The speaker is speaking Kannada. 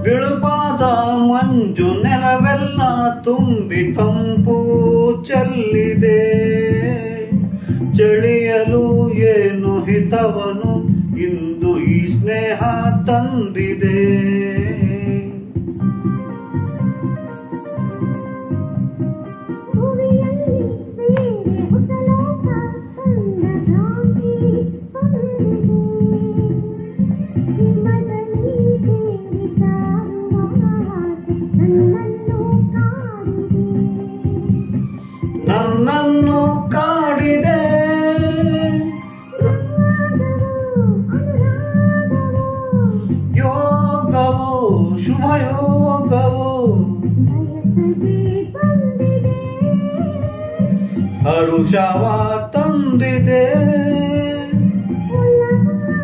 ಬಿಳುಪಾದ ಮಂಜು ನೆಲವೆಲ್ಲ ತುಂಬಿ ತಂಪು ಚೆಲ್ಲಿದೆ. ಚಳಿಯಲು ಏನು ಹಿತವನು ಇಂದು ಈ ಸ್ನೇಹ ತಂದಿದೆ. ನನ್ನನ್ನು ಕಾಡಿದೆ ಯೋಗವು ಶುಭಯೋಗವು ಹರುಷವ ತಂದಿದೆ.